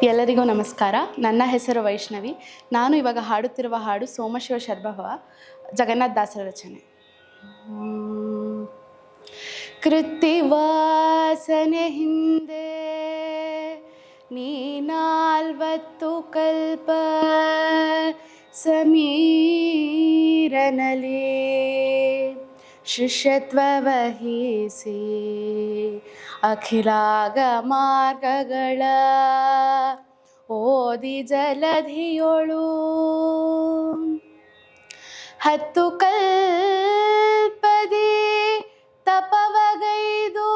ಎಲ್ಲರಿಗೂ ನಮಸ್ಕಾರ. ನನ್ನ ಹೆಸರು ವೈಷ್ಣವಿ. ನಾನು ಇವಾಗ ಹಾಡುತ್ತಿರುವ ಹಾಡು ಸೋಮಶಿವ ಶರ್ಭವ, ಜಗನ್ನಾಥ ದಾಸರ ರಚನೆ. ಕೃತ್ತಿವಾಸನೆ ಹಿಂದೆ ನೀ 40 ಕಲ್ಪ ಸಮೀರನಲಿ ಶಿಷ್ಯತ್ವ ವಹಿಸಿ ಅಖಿಲಾಗ ಮಾರ್ಗಗಳ ಓದಿ ಜಲಧಿಯೋಳು 10 ಕಲ್ಪದಿ ತಪವಗೈದು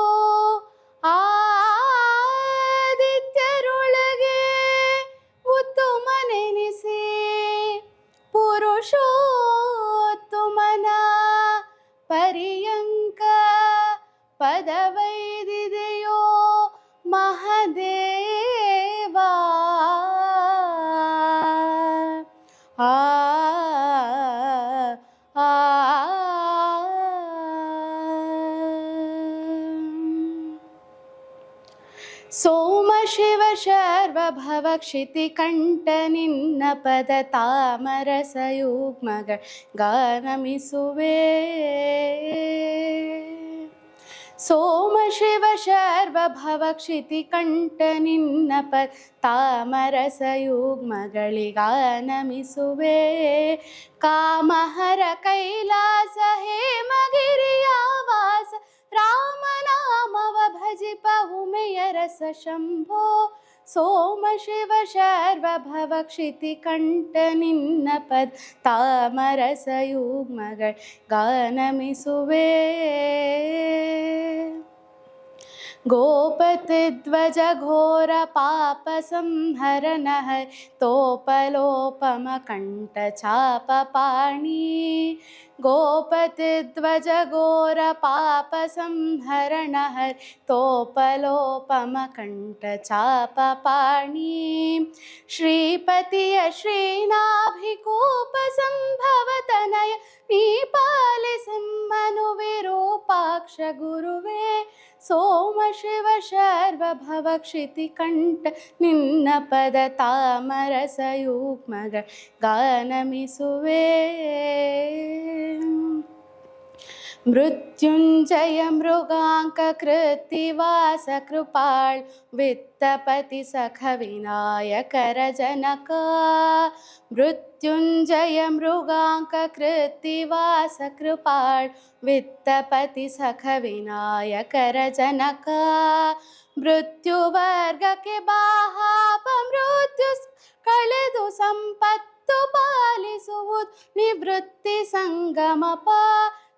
ಆದಿತ್ಯರೊಳಗೆ ಉತ್ತಮನೆನಿಸಿ ಪುರುಷೋತ್ತಮನ ಪರ್ಯಂಕ ಪದವೈದಿದೆಯೋ ಮಹದೇವ. ಆ ಸೋಮಶಿವ ಶರ್ವಭವ ಕ್ಷಿತಿಕಂಠ ನಿನ್ನ ಪದ ತಾಮರಸಯುಗ್ಮಗಳ ಗಾನಮಿಸುವೆ. ಸೋಮಶಿವ ಶರ್ವಭವ ಕ್ಷಿತಿಕಂಠ ನಿನ್ನ ಪದ ತಾಮರಸಯುಗ್ಮಗಳಿಗಾನಮಿಸುವೆ. ಕಾಮಹರ ಕೈಲಾಸ ಹೇಮಗಿರಿಯ ವಾಸ ರಾಮನಾಮವ ಭಜಿಪ ಉಮೆಯ ರಸ ಶಂಭೋ. ಸೋಮಶಿವ ಶರ್ವಭವ ಕ್ಷಿತಿಕಂಠ ನಿನ್ನ ಪದ ತಾಮರಸಯುಗ್ಮಗಳ ಗಾನಮಿಸುವೆ. ಗೋಪತಿಧ್ವಜ ಘೋರ ಪಾಪ ಸಂಹರಣ ಹರಿ ತೋಪಲೋಪಮ ಕಂಠ ಚಾಪ ಪಾಣಿ. ಗೋಪತಿಧ್ವಜ ಘೋರ ಪಾಪ ಸಂಹರಣ ಹರಿ ತೋಪಲೋಪಮ ಕಂಠ ಚಾಪ ಪಾಣಿ. ಶ್ರೀಪತಿಯ ಶ್ರೀನಾಭಿಕೂಪ ಸಂಭವ ತನಯ ನೀ ಪಾಲಿಸಿಮ್ಮನು ವಿರೂಪಾಕ್ಷ ಗುರುವೇ. ಸೋಮಶಿವ ಶರ್ವಭವ ಕ್ಷಿತಿಕಂಠ ನಿನ್ನ ಪದ ತಾಮರಸಯುಗ್ಮಗಳ ಗಾನಮಿಸುವೆ. ಮೃತ್ಯುಂಜಯ ಮೃಗಾಂಕ ಕೃತ್ತಿವಾಸ ಕೃಪಾಳ್ ವಿತ್ತಪತಿ ಸಖ ವಿನಾಯಕರ ಜನಕ. ಮೃತ್ಯುಂಜಯ ಮೃಗಾಂಕ ಕೃತ್ತಿವಾಸ ಕೃಪಾಳ್ ವಿತ್ತಪತಿ ಸಖ ವಿನಾಯಕರ ಜನಕ. ಮೃತ್ಯುವರ್ಗಕ್ಕೆ ಬಾಹಾಪ ಮೃತ್ಯು ಕಳೆದು ಸಂಪತ್ತು ಪಾಲಿಸುವುದು ನಿವೃತ್ತಿ ಸಂಗಮಪ.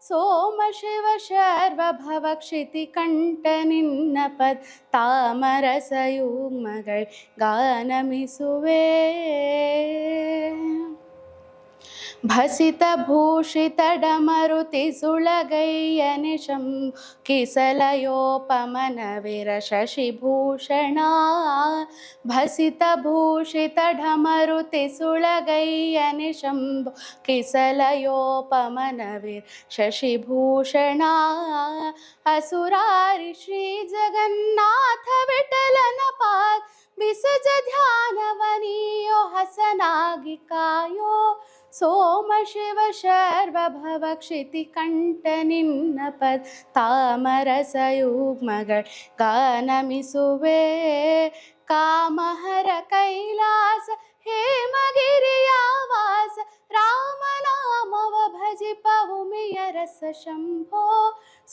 ಸೋಮಶಿವ ಶರ್ವಭವ ಕ್ಷಿತಿಕಂಠ ನಿನ್ನ ಪದ ತಾಮರಸಯುಗ್ಮಗಳ ಗಾನಮಿಸುವೆ. ಭಸಿತ ಭೂಷಿತ ಡಮರುತಿ ಸುಳಗಯ್ಯನೆ ಶಂಭು ಕಿಸಲಯೋಪಮನ ವಿರ ಶಶಿಭೂಷಣ. ಭಸಿತ ಭೂಷಿತ ಢಮರುತಿ ಸುಳಗಯ್ಯನೆ ಶಂಭು ಕಿಸಲಯೋಪಮನ ವಿರ ಶಶಿಭೂಷಣ. ಅಸುರಾರಿ ಶ್ರೀ ಜಗನ್ನಾಥ ವಿಠಲನ ಪಾದ ಬಿಸಜ ಧ್ಯಾನವನಿಯೋ ಹಸನಾಗಿ ಕಾಯೋ. ಸೋಮಶಿವ ಶರ್ವಭವ ಕ್ಷಿತಿಕಂಠ ನಿನ್ನ ಪದ ತಾಮರಸಯುಗ್ಮಗಳ ಗಾನಮಿಸುವೆ. ಕಾಮಹರ ಕೈಲಾಸ ಹೇಮಗಿರಿಯ ವಾಸ ರಾಮನಾಮವ ಭಜಿಪ ಉಮೆಯ ರಸ ಶಂಭೋ.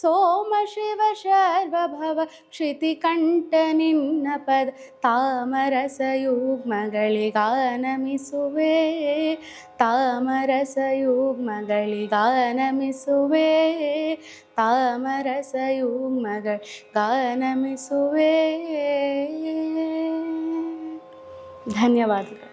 ಸೋಮಶಿವ ಶರ್ವಭವ ಕ್ಷಿತಿಕಂಠ ನಿನ್ನ ಪದ ತಾಮರಸಯುಗ್ಮಗಳಿಗಾನಮಿಸುವೆ. ತಾಮರಸಯುಗ್ಮಗಳಿಗಾನಮಿಸುವೆ. ತಾಮರಸಯುಗ್ಮಗಳಿಗಾನಮಿಸುವೆ. ಧನ್ಯವಾದಗಳು.